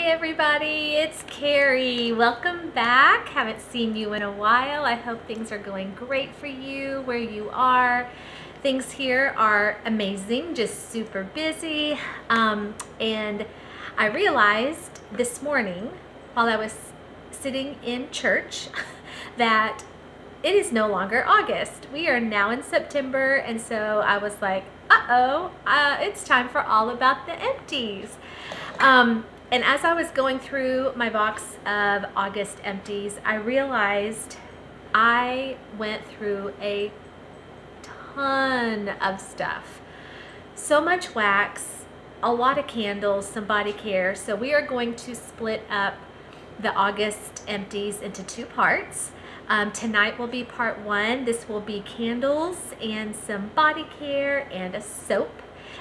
everybody, it's Carrie. Welcome back. Haven't seen you in a while. I hope things are going great for you where you are. Things here are amazing, just super busy. And I realized this morning while I was sitting in church that it is no longer August. We are now in September, and so I was like, it's time for all about the empties. And as I was going through my box of August empties, I realized I went through a ton of stuff. So much wax, a lot of candles, some body care. So we are going to split up the August empties into two parts. Tonight will be part one. This will be candles and some body care and a soap.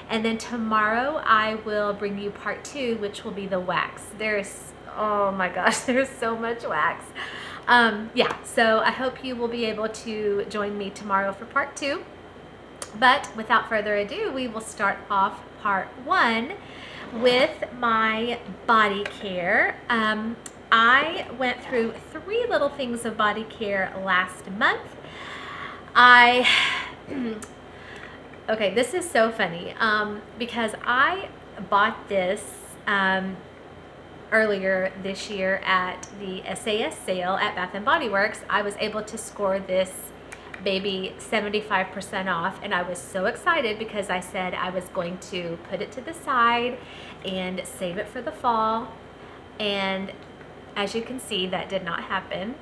And then tomorrow I will bring you part two, which will be the wax. There's, oh my gosh, there's so much wax. Yeah, so I hope you will be able to join me tomorrow for part two. But without further ado, we will start off part one with my body care. I went through 3 little things of body care last month. Okay, this is so funny because I bought this earlier this year at the SAS sale at Bath & Body Works. I was able to score this baby 75% off, and I was so excited because I said I was going to put it to the side and save it for the fall. And as you can see, that did not happen.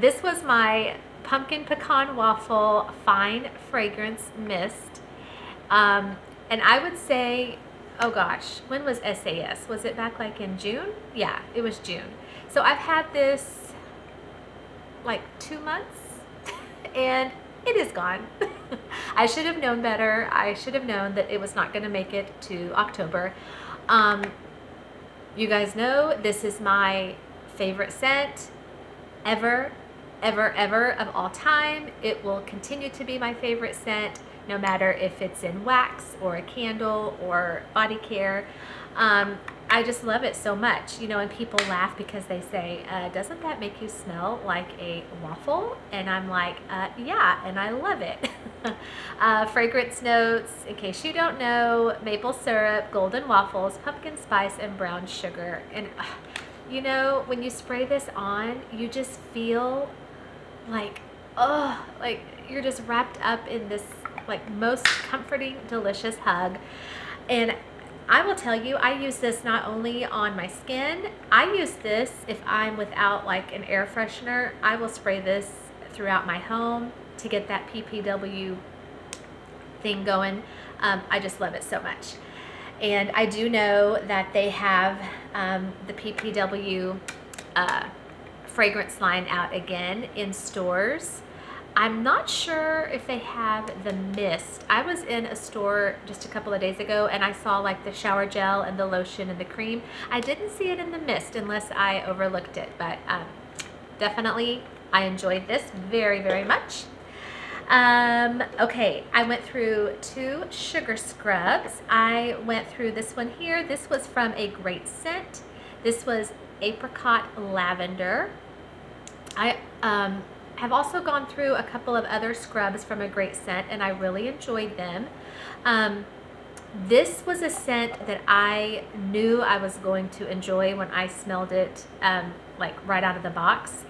This was my pumpkin pecan waffle fine fragrance mist, and I would say, oh gosh, when was SAS? Was it back like in June? Yeah, it was June. So I've had this like 2 months and it is gone. I should have known better. I should have known that it was not going to make it to October. You guys know this is my favorite scent ever of all time. It will continue to be my favorite scent no matter if it's in wax or a candle or body care. I just love it so much, you know, and people laugh because they say, doesn't that make you smell like a waffle? And I'm like, yeah, and I love it. Fragrance notes, in case you don't know: maple syrup, golden waffles, pumpkin spice, and brown sugar. And you know, when you spray this on, you just feel like, oh, like you're just wrapped up in this like most comforting, delicious hug. And I will tell you, I use this not only on my skin. I use this if I'm without like an air freshener. I will spray this throughout my home to get that PPW thing going. I just love it so much. And I do know that they have the PPW fragrance line out again in stores. I'm not sure if they have the mist. I was in a store just a couple of days ago and I saw like the shower gel and the lotion and the cream. I didn't see it in the mist unless I overlooked it, but definitely I enjoyed this very much. Okay, I went through 2 sugar scrubs. I went through this one here. This was from a great scent. This was apricot lavender. I have also gone through a couple of other scrubs from a great scent, and I really enjoyed them. This was a scent that I knew I was going to enjoy when I smelled it like right out of the box,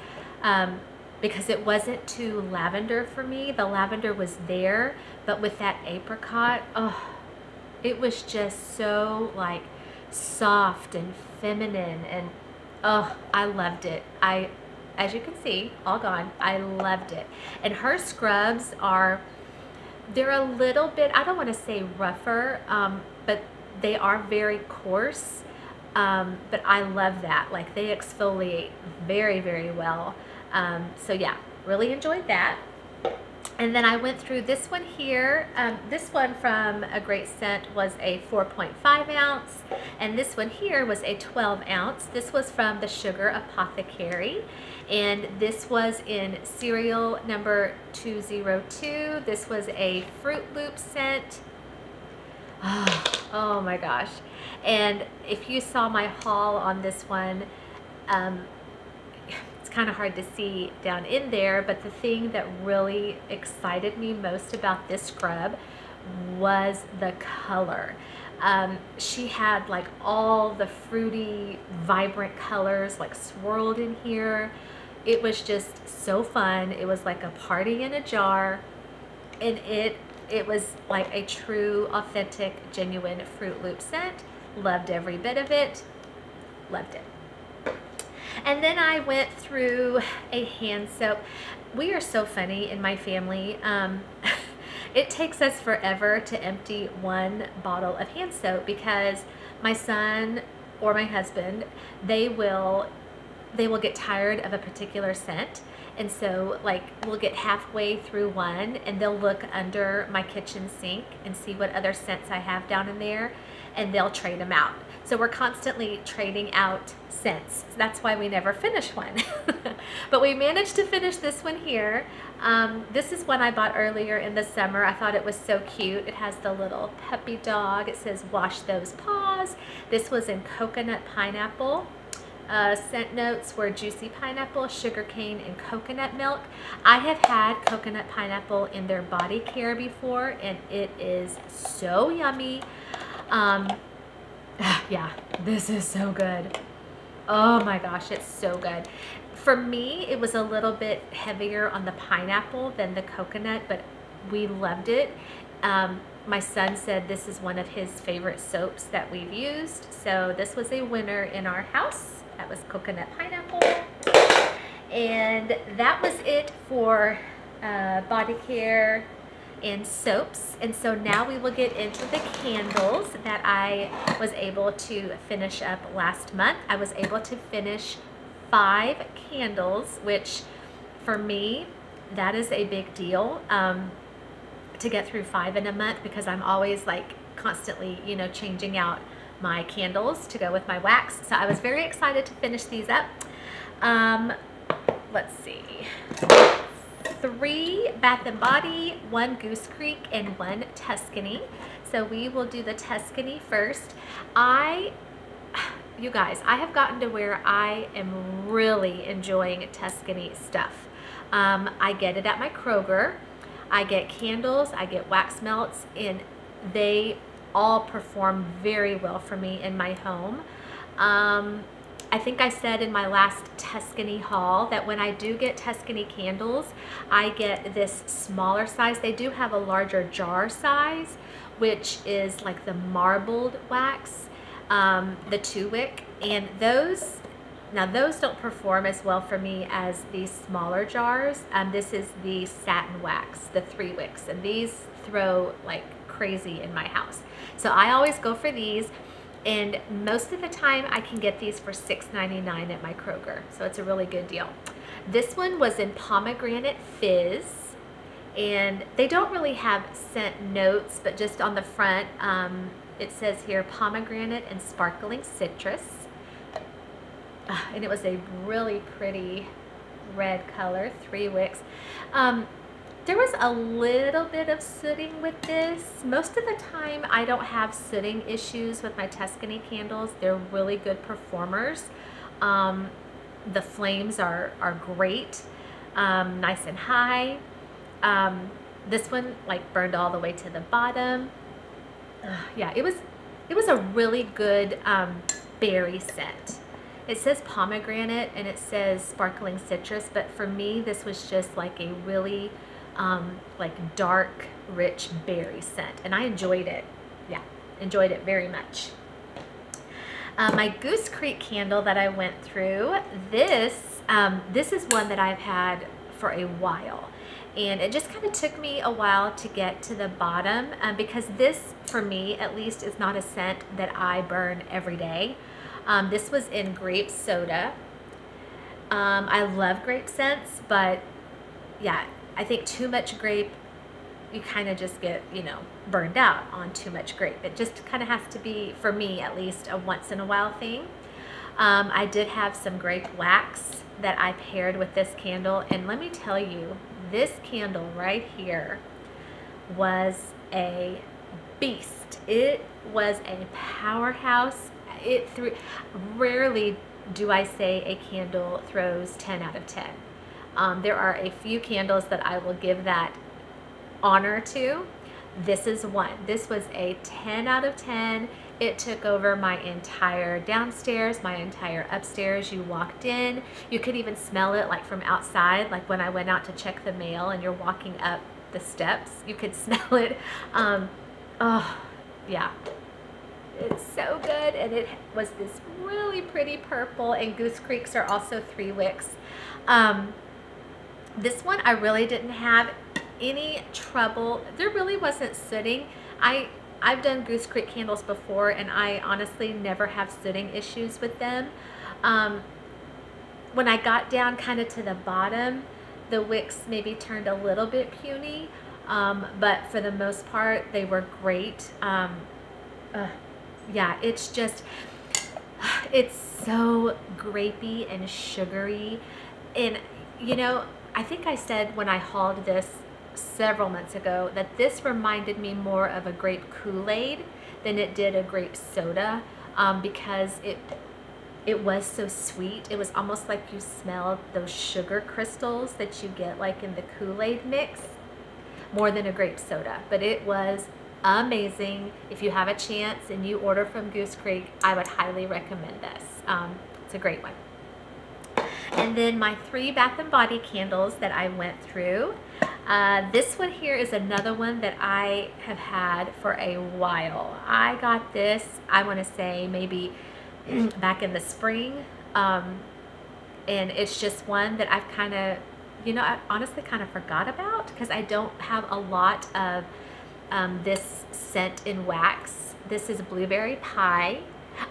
because it wasn't too lavender for me. The lavender was there, but with that apricot, oh, it was just so like soft and feminine, and oh, I loved it. As you can see, all gone. I loved it. And her scrubs they're a little bit, I don't want to say rougher, but they are very coarse. But I love that. Like, they exfoliate very well. So yeah, really enjoyed that. And then I went through this one here. This one from a great scent was a 4.5 ounce, and this one here was a 12 ounce. This was from the Sugar Apothecary, and this was in serial number 202. This was a Fruit Loop scent. Oh, Oh my gosh. And if you saw my haul on this one, it's kind of hard to see down in there, but the thing that really excited me most about this scrub was the color. She had like all the fruity, vibrant colors like swirled in here. It was just so fun. It was like a party in a jar, and it was like a true, authentic, genuine Fruit Loop scent. Loved every bit of it. Loved it. And then I went through a hand soap. We are so funny in my family. It takes us forever to empty one bottle of hand soap because my son or my husband, they will get tired of a particular scent. And so like we'll get halfway through one and they'll look under my kitchen sink and see what other scents I have down in there, and they'll trade them out. So we're constantly trading out scents. That's why we never finish one. But we managed to finish this one here. This is one I bought earlier in the summer. I thought it was so cute. It has the little puppy dog. It says, "Wash those paws." This was in coconut pineapple. Scent notes were juicy pineapple, sugarcane, and coconut milk. I have had coconut pineapple in their body care before, and it is so yummy. Yeah, this is so good. Oh my gosh, it's so good. For me, it was a little bit heavier on the pineapple than the coconut, but we loved it. My son said this is one of his favorite soaps that we've used. So this was a winner in our house. That was coconut pineapple. And that was it for body care and soaps. And so now we will get into the candles that I was able to finish up last month. I was able to finish 5 candles, which for me, that is a big deal, to get through 5 in a month, because I'm always like constantly, you know, changing out my candles to go with my wax. So I was very excited to finish these up. Let's see. 3 Bath & Body, 1 Goose Creek, and 1 Tuscany. So we will do the Tuscany first. You guys, I have gotten to where I am really enjoying Tuscany stuff. I get it at my Kroger. I get candles, I get wax melts, and they all perform very well for me in my home. I think I said in my last Tuscany haul that when I do get Tuscany candles, I get this smaller size. They do have a larger jar size, which is like the marbled wax, the 2-wick, and those don't perform as well for me as these smaller jars. This is the satin wax, the 3 wicks, and these throw like crazy in my house. So I always go for these. And most of the time I can get these for $6.99 at my Kroger. So it's a really good deal. This one was in pomegranate fizz. And they don't really have scent notes, but just on the front, it says here pomegranate and sparkling citrus. And it was a really pretty red color, 3 wicks. There was a little bit of sooting with this. Most of the time I don't have sooting issues with my Tuscany candles. They're really good performers. The flames are great, nice and high. This one like burned all the way to the bottom. Yeah, it was a really good berry scent. It says pomegranate and it says sparkling citrus, but for me this was just like a really like dark, rich berry scent, and I enjoyed it. Yeah, enjoyed it very much. My Goose Creek candle that I went through, this is one that I've had for a while, and it just kind of took me a while to get to the bottom, because this, for me at least, is not a scent that I burn every day. This was in grape soda. I love grape scents, but yeah, I think too much grape, you kind of just get, you know, burned out on too much grape. It just kind of has to be, for me at least, a once in a while thing. I did have some grape wax that I paired with this candle, and let me tell you, this candle right here was a beast. It was a powerhouse. Rarely do I say a candle throws 10 out of 10. There are a few candles that I will give that honor to. This is one. This was a 10 out of 10. It took over my entire downstairs, my entire upstairs. You walked in, you could even smell it like from outside, like when I went out to check the mail and you're walking up the steps, you could smell it. Oh, yeah. It's so good, and it was this really pretty purple, and Goose Creeks are also 3 wicks. This one I really didn't have any trouble. There really wasn't sooting. I've done Goose Creek candles before, and I honestly never have sooting issues with them. When I got down kind of to the bottom, the wicks maybe turned a little bit puny, but for the most part, they were great. Yeah, it's just, it's so grapey and sugary. And, you know, I think I said when I hauled this several months ago that this reminded me more of a grape Kool-Aid than it did a grape soda, because it was so sweet. It was almost like you smelled those sugar crystals that you get like in the Kool-Aid mix, more than a grape soda. But it was amazing. If you have a chance and you order from Goose Creek, I would highly recommend this. It's a great one. And then my 3 Bath & Body candles that I went through. This one here is another one that I have had for a while. I got this, I want to say maybe back in the spring. And it's just one that I've kind of, you know, I honestly kind of forgot about because I don't have a lot of this scent in wax. This is Blueberry Pie.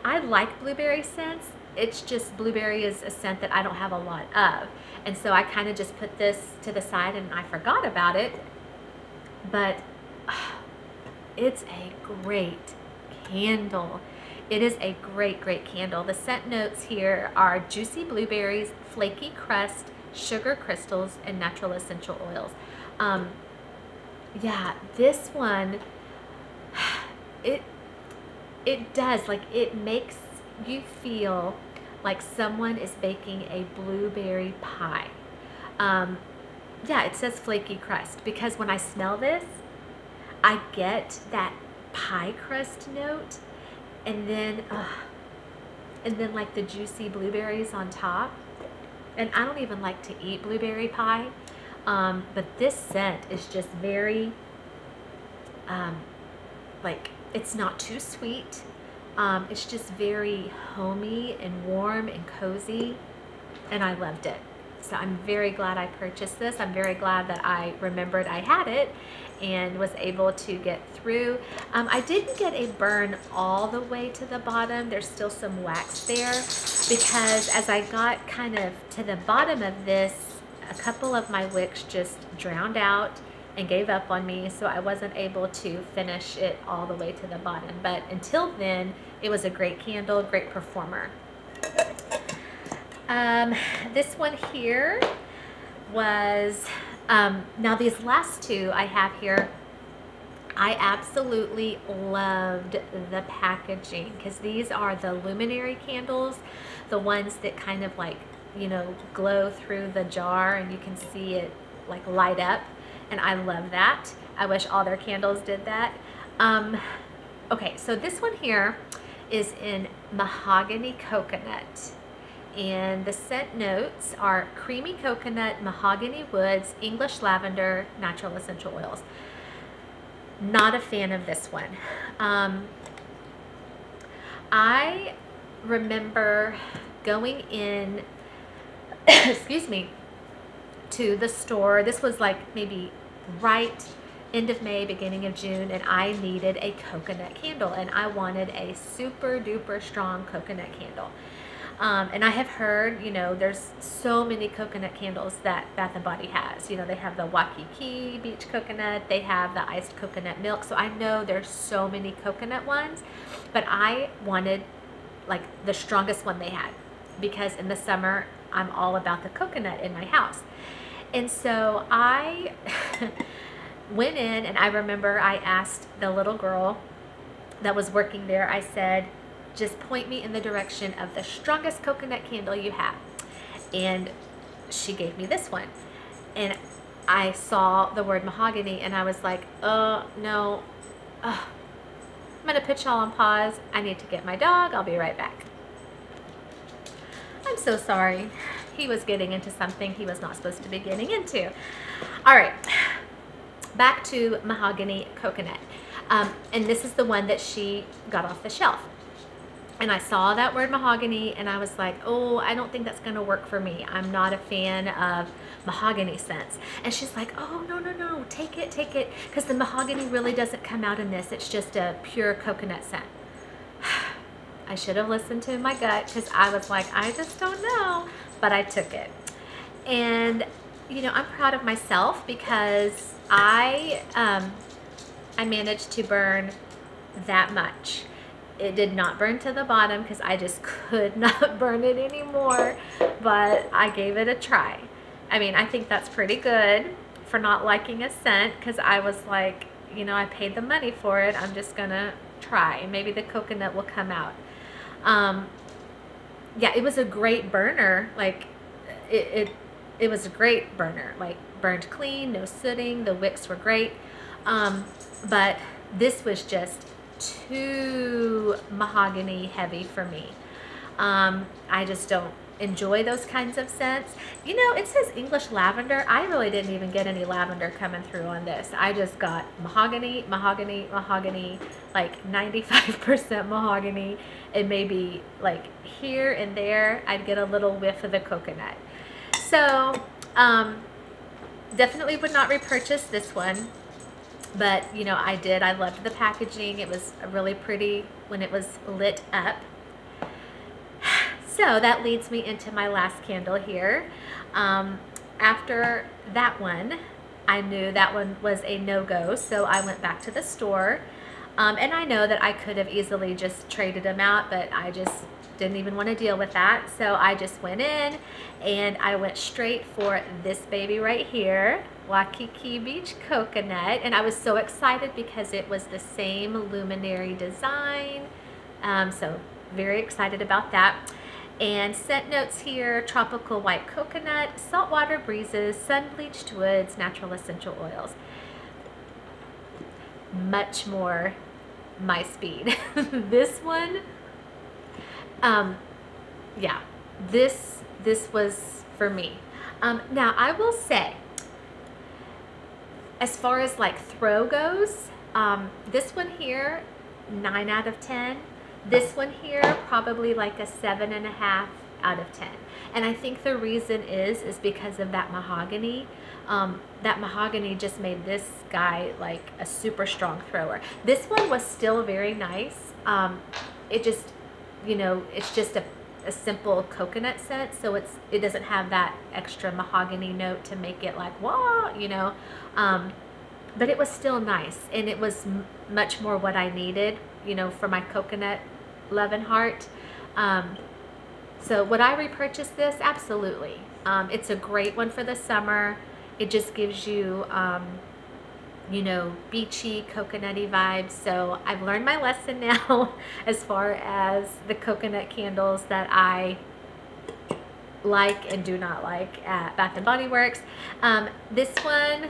I like blueberry scents. It's just blueberry is a scent that I don't have a lot of. And so I kind of just put this to the side and I forgot about it. But it's a great candle. It is a great, great candle. The scent notes here are juicy blueberries, flaky crust, sugar crystals, and natural essential oils. Yeah, this one, it does, like, it makes you feel like someone is baking a blueberry pie. Yeah, it says flaky crust because when I smell this, I get that pie crust note, and then like the juicy blueberries on top. And I don't even like to eat blueberry pie, but this scent is just very, like, it's not too sweet. It's just very homey and warm and cozy, and I loved it. So I'm very glad I purchased this. I'm very glad that I remembered I had it and was able to get through. I didn't get a burn all the way to the bottom. There's still some wax there because as I got kind of to the bottom of this, a couple of my wicks just drowned out and gave up on me, so I wasn't able to finish it all the way to the bottom. But until then, it was a great candle, great performer. This one here was, now these last 2 I have here, I absolutely loved the packaging because these are the luminary candles, the ones that kind of like, you know, glow through the jar and you can see it like light up. And I love that. I wish all their candles did that. Okay, so this one here is in Mahogany Coconut. And the scent notes are creamy coconut, mahogany woods, English lavender, natural essential oils. Not a fan of this one. I remember going in, excuse me, to the store. This was like maybe right end of May, beginning of June, and I needed a coconut candle, and I wanted a super duper strong coconut candle. And I have heard, you know, there's so many coconut candles that Bath & Body has. You know, they have the Waikiki Beach coconut, they have the iced coconut milk, so I know there's so many coconut ones, but I wanted like the strongest one they had because in the summer I'm all about the coconut in my house. And so I went in, and I remember I asked the little girl that was working there, I said, just point me in the direction of the strongest coconut candle you have. And she gave me this one. And I saw the word mahogany, and I was like, oh, no. I'm going to put y'all on pause. I need to get my dog. I'll be right back. I'm so sorry. He was getting into something he was not supposed to be getting into. All right. Back to Mahogany Coconut. And this is the one that she got off the shelf. And I saw that word mahogany, and I was like, oh, I don't think that's going to work for me. I'm not a fan of mahogany scents. And she's like, oh, no, no, no, take it, because the mahogany really doesn't come out in this. It's just a pure coconut scent. I should have listened to my gut, because I was like, I just don't know. But I took it. And, you know, I'm proud of myself, because I managed to burn that much. It did not burn to the bottom because I just could not burn it anymore, but I gave it a try. I mean, I think that's pretty good for not liking a scent, because I was like, you know, I paid the money for it. I'm just gonna try, and maybe the coconut will come out. Yeah, it was a great burner. Like it was a great burner. Like, burned clean, no sooting. The wicks were great, but this was just too mahogany heavy for me. I just don't enjoy those kinds of scents. You know, it says English lavender. I really didn't even get any lavender coming through on this. I just got mahogany, mahogany, mahogany, like 95% mahogany, and maybe like here and there I'd get a little whiff of the coconut. So definitely would not repurchase this one. But, you know, I did. I loved the packaging. It was really pretty when it was lit up. So that leads me into my last candle here. After that one, I knew that one was a no-go, so I went back to the store. And I know that I could have easily just traded them out, but I just didn't even want to deal with that. So I just went in, and I went straight for this baby right here, Waikiki Beach Coconut. And I was so excited because it was the same luminary design. So very excited about that. And scent notes here: tropical white coconut, saltwater breezes, sun-bleached woods, natural essential oils. Much more my speed. This one, yeah, this was for me. Now I will say, as far as like throw goes, this one here, 9 out of 10. This one here, probably like a 7.5 out of 10. And I think the reason is because of that mahogany. That mahogany just made this guy like a super strong thrower. This one was still very nice. It just, you know, it's just a simple coconut scent, so it doesn't have that extra mahogany note to make it like, whoa, you know. But it was still nice, and it was much more what I needed, you know, for my coconut love and heart. So would I repurchase this? Absolutely. It's a great one for the summer. It just gives you, you know, beachy, coconutty vibes. So I've learned my lesson now as far as the coconut candles that I like and do not like at Bath & Body Works. This one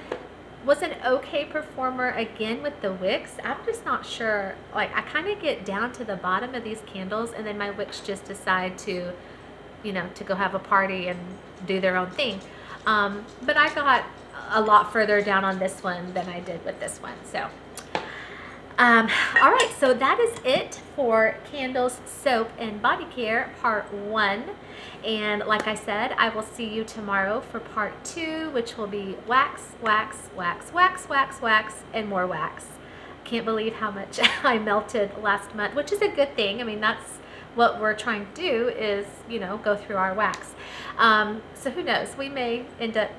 was an okay performer again with the wicks. I'm just not sure. Like, I kind of get down to the bottom of these candles, and then my wicks just decide to, you know, to go have a party and do their own thing. But I got a lot further down on this one than I did with this one. So, all right, so that is it for candles, soap, and body care part 1. And like I said, I will see you tomorrow for part 2, which will be wax, wax, wax, wax, wax, wax, and more wax. Can't believe how much I melted last month, which is a good thing. I mean, that's what we're trying to do, is, you know, go through our wax. So who knows? We may end up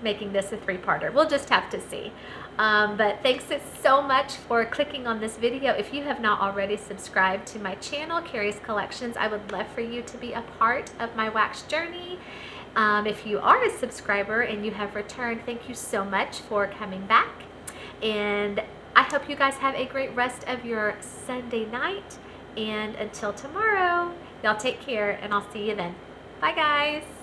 making this a 3-parter. We'll just have to see. But thanks so much for clicking on this video. If you have not already subscribed to my channel, Carrie's Collections, I would love for you to be a part of my wax journey. If you are a subscriber and you have returned, thank you so much for coming back. And I hope you guys have a great rest of your Sunday night. And until tomorrow, y'all take care, and I'll see you then. Bye, guys.